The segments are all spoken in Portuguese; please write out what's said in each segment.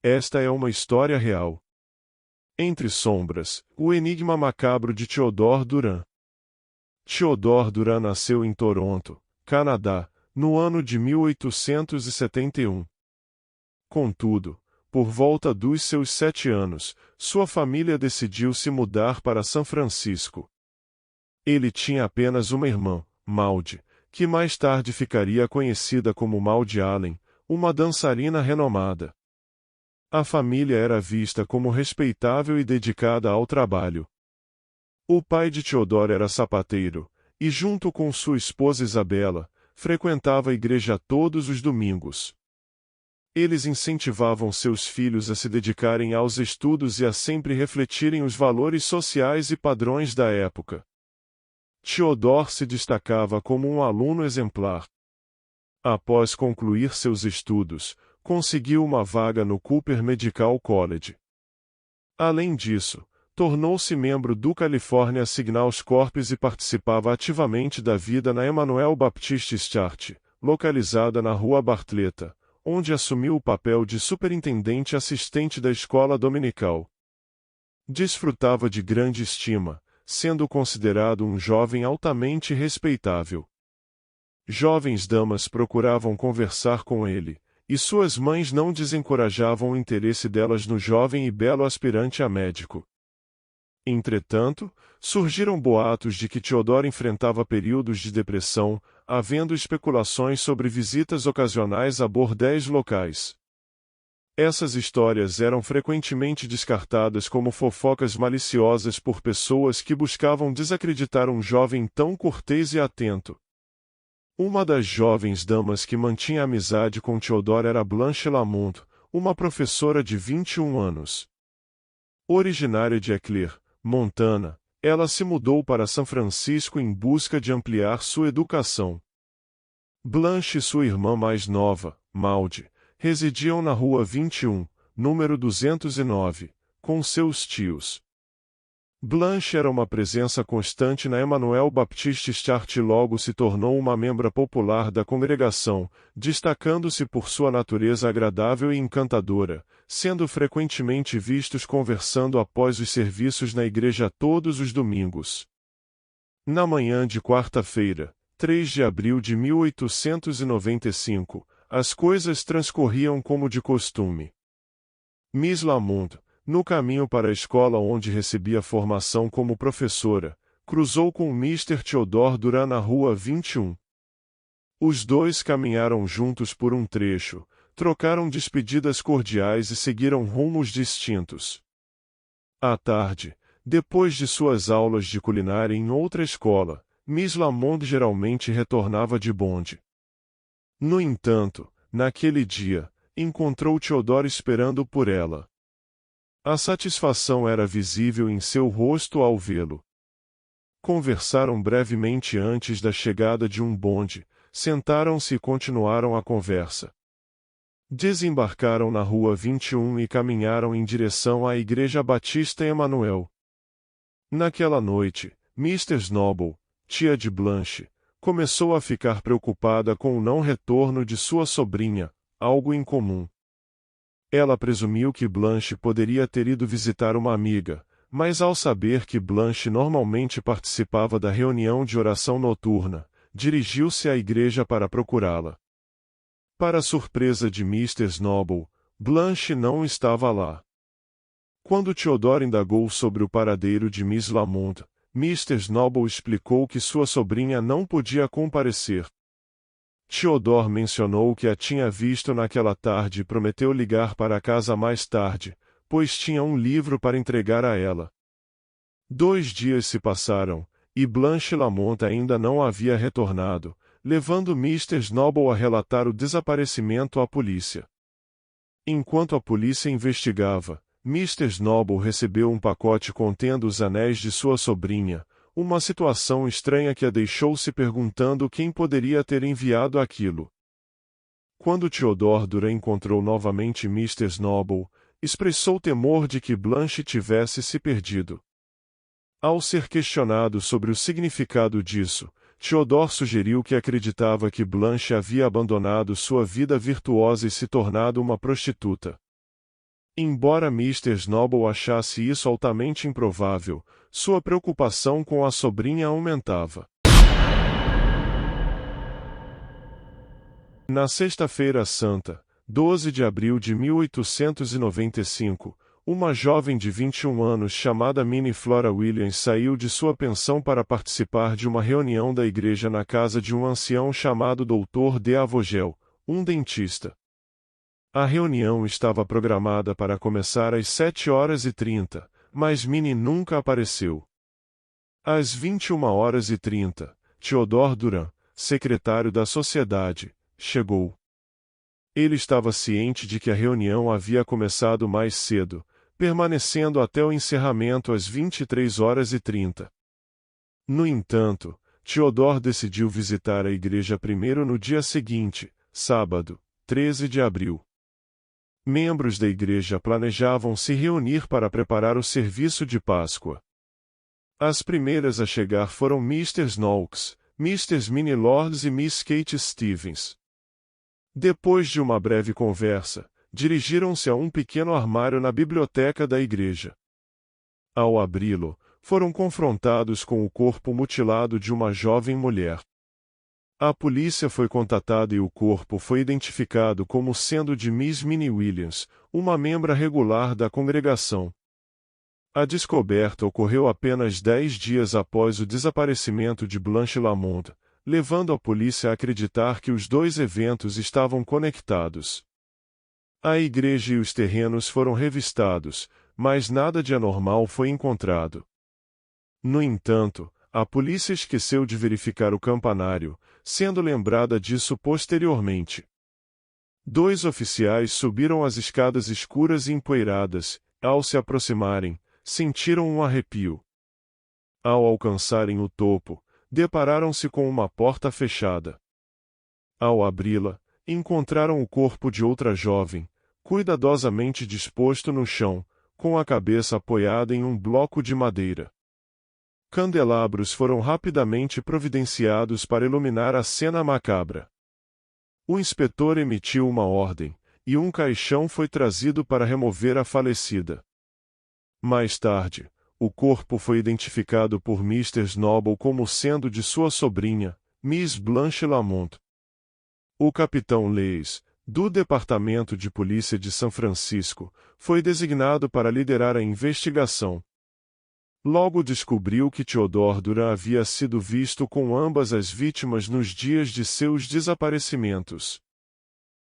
Esta é uma história real. Entre Sombras, o enigma macabro de Theodore Durand. Theodore Durand nasceu em Toronto, Canadá, no ano de 1871. Contudo, por volta dos seus 7 anos, sua família decidiu se mudar para São Francisco. Ele tinha apenas uma irmã, Maud, que mais tarde ficaria conhecida como Maud Allen, uma dançarina renomada. A família era vista como respeitável e dedicada ao trabalho. O pai de Theodore era sapateiro, e junto com sua esposa Isabela, frequentava a igreja todos os domingos. Eles incentivavam seus filhos a se dedicarem aos estudos e a sempre refletirem os valores sociais e padrões da época. Theodore se destacava como um aluno exemplar. Após concluir seus estudos, conseguiu uma vaga no Cooper Medical College. Além disso, tornou-se membro do California Signals Corps e participava ativamente da vida na Emmanuel Baptist Church, localizada na Rua Bartletta, onde assumiu o papel de superintendente assistente da escola dominical. Desfrutava de grande estima, sendo considerado um jovem altamente respeitável. Jovens damas procuravam conversar com ele, e suas mães não desencorajavam o interesse delas no jovem e belo aspirante a médico. Entretanto, surgiram boatos de que Theodore enfrentava períodos de depressão, havendo especulações sobre visitas ocasionais a bordéis locais. Essas histórias eram frequentemente descartadas como fofocas maliciosas por pessoas que buscavam desacreditar um jovem tão cortês e atento. Uma das jovens damas que mantinha amizade com Theodore era Blanche Lamont, uma professora de 21 anos. Originária de Eclair, Montana, ela se mudou para São Francisco em busca de ampliar sua educação. Blanche e sua irmã mais nova, Maud, residiam na Rua 21, número 209, com seus tios. Blanche era uma presença constante na Emmanuel Baptist Church e logo se tornou uma membra popular da congregação, destacando-se por sua natureza agradável e encantadora, sendo frequentemente vistos conversando após os serviços na igreja todos os domingos. Na manhã de quarta-feira, 3 de abril de 1895, as coisas transcorriam como de costume. Miss Lamont, no caminho para a escola onde recebia formação como professora, cruzou com Mr. Theodore Durand na Rua 21. Os dois caminharam juntos por um trecho, trocaram despedidas cordiais e seguiram rumos distintos. À tarde, depois de suas aulas de culinária em outra escola, Miss Lamont geralmente retornava de bonde. No entanto, naquele dia, encontrou Theodore esperando por ela. A satisfação era visível em seu rosto ao vê-lo. Conversaram brevemente antes da chegada de um bonde, sentaram-se e continuaram a conversa. Desembarcaram na Rua 21 e caminharam em direção à Igreja Batista Emmanuel. Naquela noite, Mr. Snobble, tia de Blanche, começou a ficar preocupada com o não retorno de sua sobrinha, algo incomum. Ela presumiu que Blanche poderia ter ido visitar uma amiga, mas ao saber que Blanche normalmente participava da reunião de oração noturna, dirigiu-se à igreja para procurá-la. Para surpresa de Mr. Snobble, Blanche não estava lá. Quando Theodore indagou sobre o paradeiro de Miss Lamont, Mr. Snobble explicou que sua sobrinha não podia comparecer. Theodore mencionou que a tinha visto naquela tarde e prometeu ligar para casa mais tarde, pois tinha um livro para entregar a ela. 2 dias se passaram, e Blanche Lamont ainda não havia retornado, levando Mr. Snobble a relatar o desaparecimento à polícia. Enquanto a polícia investigava, Mr. Snobble recebeu um pacote contendo os anéis de sua sobrinha, uma situação estranha que a deixou se perguntando quem poderia ter enviado aquilo. Quando Theodore Durand encontrou novamente Mr. Snobble, expressou temor de que Blanche tivesse se perdido. Ao ser questionado sobre o significado disso, Theodore sugeriu que acreditava que Blanche havia abandonado sua vida virtuosa e se tornado uma prostituta. Embora Mr. Snobble achasse isso altamente improvável, sua preocupação com a sobrinha aumentava. Na Sexta-feira Santa, 12 de abril de 1895, uma jovem de 21 anos chamada Minnie Flora Williams saiu de sua pensão para participar de uma reunião da igreja na casa de um ancião chamado Dr. de Avogel, um dentista. A reunião estava programada para começar às 7h30, mas Minnie nunca apareceu. Às 21h30, Theodore Durand, secretário da sociedade, chegou. Ele estava ciente de que a reunião havia começado mais cedo, permanecendo até o encerramento às 23h30. No entanto, Theodore decidiu visitar a igreja primeiro no dia seguinte, sábado, 13 de abril. Membros da igreja planejavam se reunir para preparar o serviço de Páscoa. As primeiras a chegar foram Mr. Snodgrass, Mrs. Minnie Lords e Miss Kate Stevens. Depois de uma breve conversa, dirigiram-se a um pequeno armário na biblioteca da igreja. Ao abri-lo, foram confrontados com o corpo mutilado de uma jovem mulher. A polícia foi contatada e o corpo foi identificado como sendo de Miss Minnie Williams, uma membra regular da congregação. A descoberta ocorreu apenas 10 dias após o desaparecimento de Blanche Lamont, levando a polícia a acreditar que os dois eventos estavam conectados. A igreja e os terrenos foram revistados, mas nada de anormal foi encontrado. No entanto, a polícia esqueceu de verificar o campanário, sendo lembrada disso posteriormente. 2 oficiais subiram as escadas escuras e empoeiradas, ao se aproximarem, sentiram um arrepio. Ao alcançarem o topo, depararam-se com uma porta fechada. Ao abri-la, encontraram o corpo de outra jovem, cuidadosamente disposto no chão, com a cabeça apoiada em um bloco de madeira. Candelabros foram rapidamente providenciados para iluminar a cena macabra. O inspetor emitiu uma ordem, e um caixão foi trazido para remover a falecida. Mais tarde, o corpo foi identificado por Mr. Snobble como sendo de sua sobrinha, Miss Blanche Lamont. O capitão Lees, do Departamento de Polícia de São Francisco, foi designado para liderar a investigação. Logo descobriu que Theodore Durand havia sido visto com ambas as vítimas nos dias de seus desaparecimentos.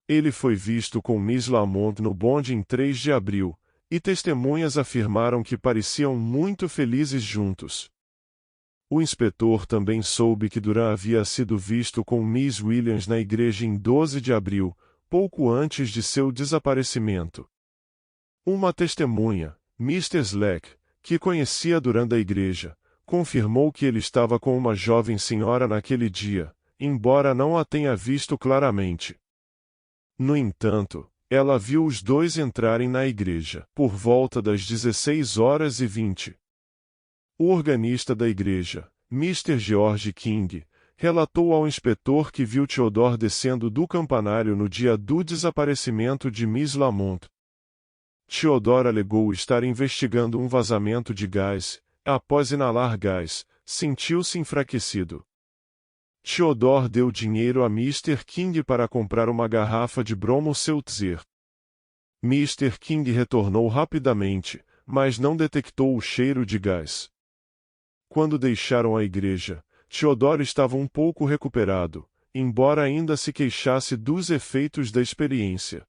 Ele foi visto com Miss Lamont no bonde em 3 de abril, e testemunhas afirmaram que pareciam muito felizes juntos. O inspetor também soube que Durand havia sido visto com Miss Williams na igreja em 12 de abril, pouco antes de seu desaparecimento. Uma testemunha, Mr. Slack, que conhecia Durand da igreja, confirmou que ele estava com uma jovem senhora naquele dia, embora não a tenha visto claramente. No entanto, ela viu os dois entrarem na igreja, por volta das 16h20. O organista da igreja, Mr. George King, relatou ao inspetor que viu Theodore descendo do campanário no dia do desaparecimento de Miss Lamont. Theodore alegou estar investigando um vazamento de gás. Após inalar gás, sentiu-se enfraquecido. Theodore deu dinheiro a Mr. King para comprar uma garrafa de bromo seltzer. Mr. King retornou rapidamente, mas não detectou o cheiro de gás. Quando deixaram a igreja, Theodore estava um pouco recuperado, embora ainda se queixasse dos efeitos da experiência.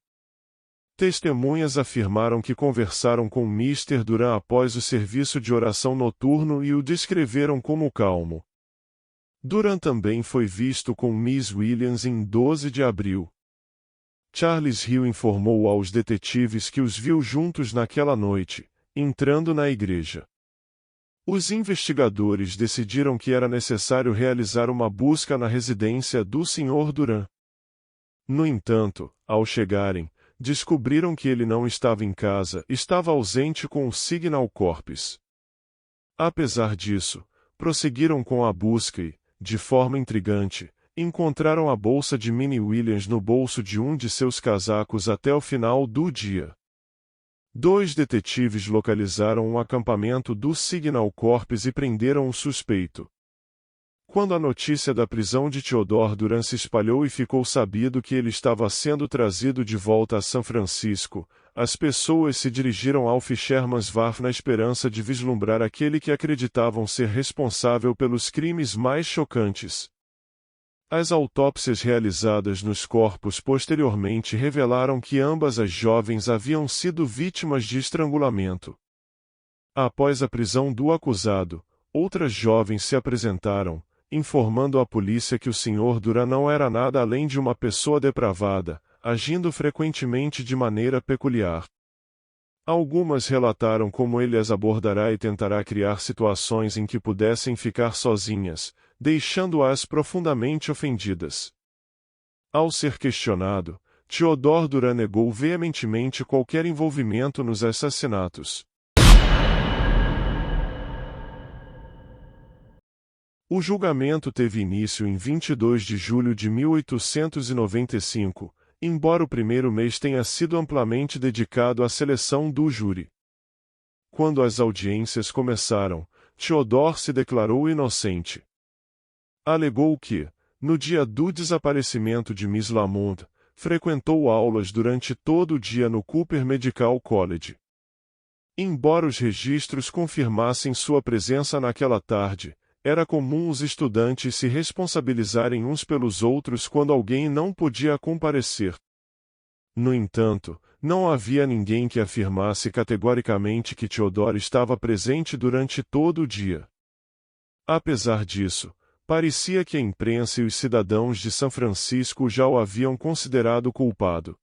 Testemunhas afirmaram que conversaram com Mr. Durand após o serviço de oração noturno e o descreveram como calmo. Durand também foi visto com Miss Williams em 12 de abril. Charles Hill informou aos detetives que os viu juntos naquela noite, entrando na igreja. Os investigadores decidiram que era necessário realizar uma busca na residência do Sr. Durand. No entanto, ao chegarem, descobriram que ele não estava em casa, estava ausente com o Signal Corps. Apesar disso, prosseguiram com a busca e, de forma intrigante, encontraram a bolsa de Minnie Williams no bolso de um de seus casacos até o final do dia. Dois detetives localizaram um acampamento do Signal Corps e prenderam o suspeito. Quando a notícia da prisão de Theodore Duran se espalhou e ficou sabido que ele estava sendo trazido de volta a São Francisco, as pessoas se dirigiram ao Fischermannswarf na esperança de vislumbrar aquele que acreditavam ser responsável pelos crimes mais chocantes. As autópsias realizadas nos corpos posteriormente revelaram que ambas as jovens haviam sido vítimas de estrangulamento. Após a prisão do acusado, outras jovens se apresentaram, informando à polícia que o Sr. Duran não era nada além de uma pessoa depravada, agindo frequentemente de maneira peculiar. Algumas relataram como ele as abordará e tentará criar situações em que pudessem ficar sozinhas, deixando-as profundamente ofendidas. Ao ser questionado, Theodore Duran negou veementemente qualquer envolvimento nos assassinatos. O julgamento teve início em 22 de julho de 1895, embora o primeiro mês tenha sido amplamente dedicado à seleção do júri. Quando as audiências começaram, Theodore se declarou inocente. Alegou que, no dia do desaparecimento de Miss Lamont, frequentou aulas durante todo o dia no Cooper Medical College. Embora os registros confirmassem sua presença naquela tarde, era comum os estudantes se responsabilizarem uns pelos outros quando alguém não podia comparecer. No entanto, não havia ninguém que afirmasse categoricamente que Theodore estava presente durante todo o dia. Apesar disso, parecia que a imprensa e os cidadãos de São Francisco já o haviam considerado culpado.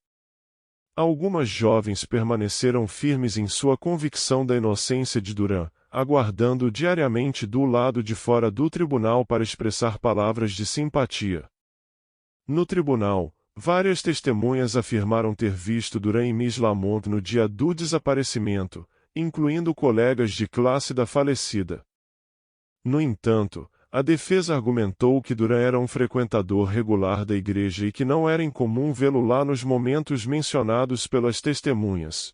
Algumas jovens permaneceram firmes em sua convicção da inocência de Duran, aguardando diariamente do lado de fora do tribunal para expressar palavras de simpatia. No tribunal, várias testemunhas afirmaram ter visto Duran e Miss Lamont no dia do desaparecimento, incluindo colegas de classe da falecida. No entanto, a defesa argumentou que Duran era um frequentador regular da igreja e que não era incomum vê-lo lá nos momentos mencionados pelas testemunhas.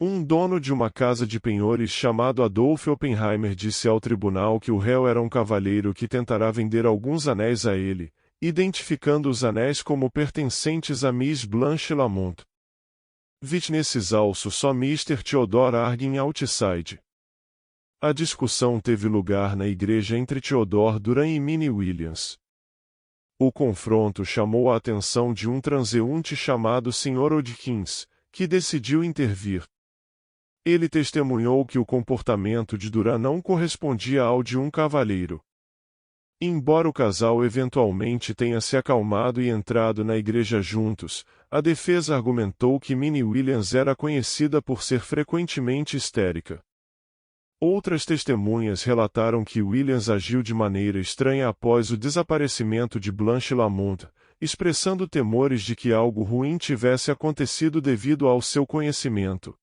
Um dono de uma casa de penhores chamado Adolf Oppenheimer disse ao tribunal que o réu era um cavalheiro que tentará vender alguns anéis a ele, identificando os anéis como pertencentes a Miss Blanche Lamont. Witnesses also só Mr. Theodore Argin outside. A discussão teve lugar na igreja entre Theodore Duran e Minnie Williams. O confronto chamou a atenção de um transeunte chamado Sr. Odkins, que decidiu intervir. Ele testemunhou que o comportamento de Duran não correspondia ao de um cavalheiro. Embora o casal eventualmente tenha se acalmado e entrado na igreja juntos, a defesa argumentou que Minnie Williams era conhecida por ser frequentemente histérica. Outras testemunhas relataram que Williams agiu de maneira estranha após o desaparecimento de Blanche Lamont, expressando temores de que algo ruim tivesse acontecido devido ao seu conhecimento.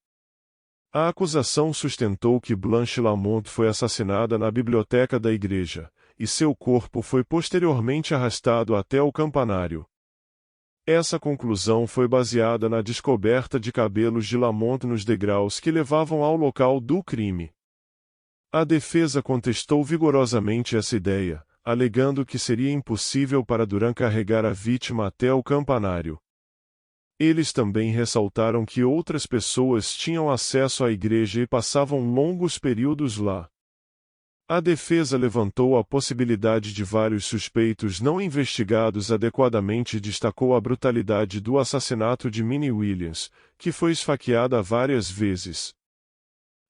A acusação sustentou que Blanche Lamont foi assassinada na biblioteca da igreja, e seu corpo foi posteriormente arrastado até o campanário. Essa conclusão foi baseada na descoberta de cabelos de Lamont nos degraus que levavam ao local do crime. A defesa contestou vigorosamente essa ideia, alegando que seria impossível para Duran carregar a vítima até o campanário. Eles também ressaltaram que outras pessoas tinham acesso à igreja e passavam longos períodos lá. A defesa levantou a possibilidade de vários suspeitos não investigados adequadamente e destacou a brutalidade do assassinato de Minnie Williams, que foi esfaqueada várias vezes.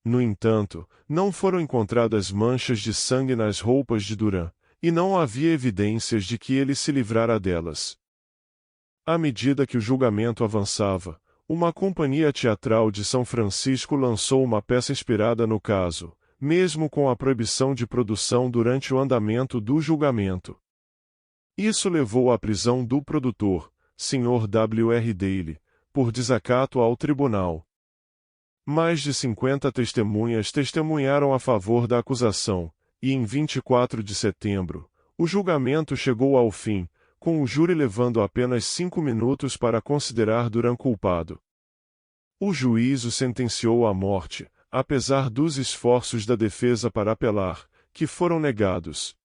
No entanto, não foram encontradas manchas de sangue nas roupas de Duran, e não havia evidências de que ele se livrara delas. À medida que o julgamento avançava, uma companhia teatral de São Francisco lançou uma peça inspirada no caso, mesmo com a proibição de produção durante o andamento do julgamento. Isso levou à prisão do produtor, Sr. W. R. Daly, por desacato ao tribunal. Mais de 50 testemunhas testemunharam a favor da acusação, e em 24 de setembro, o julgamento chegou ao fim, com o júri levando apenas 5 minutos para considerar Duran culpado. O juiz o sentenciou à morte, apesar dos esforços da defesa para apelar, que foram negados.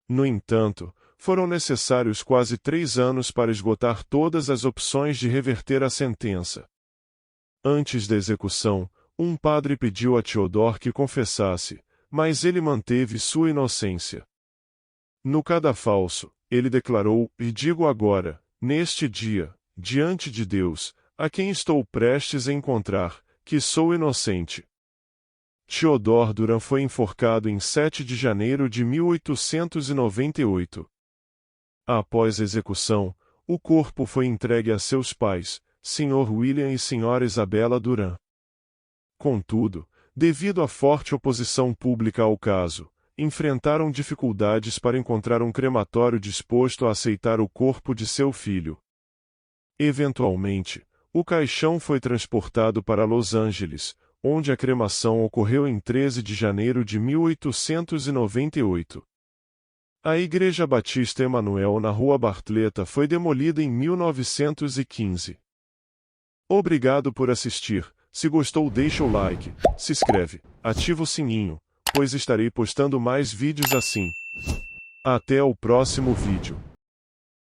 No entanto, foram necessários quase 3 anos para esgotar todas as opções de reverter a sentença. Antes da execução, um padre pediu a Theodore que confessasse, mas ele manteve sua inocência. No cadafalso, ele declarou: "E digo agora, neste dia, diante de Deus, a quem estou prestes a encontrar, que sou inocente." Theodore Durand foi enforcado em 7 de janeiro de 1898. Após a execução, o corpo foi entregue a seus pais, Sr. William e Sra. Isabella Durand. Contudo, devido à forte oposição pública ao caso, enfrentaram dificuldades para encontrar um crematório disposto a aceitar o corpo de seu filho. Eventualmente, o caixão foi transportado para Los Angeles, onde a cremação ocorreu em 13 de janeiro de 1898. A Igreja Batista Emanuel na Rua Bartletta foi demolida em 1915. Obrigado por assistir. Se gostou, deixa o like, se inscreve, ativa o sininho, pois estarei postando mais vídeos assim. Até o próximo vídeo.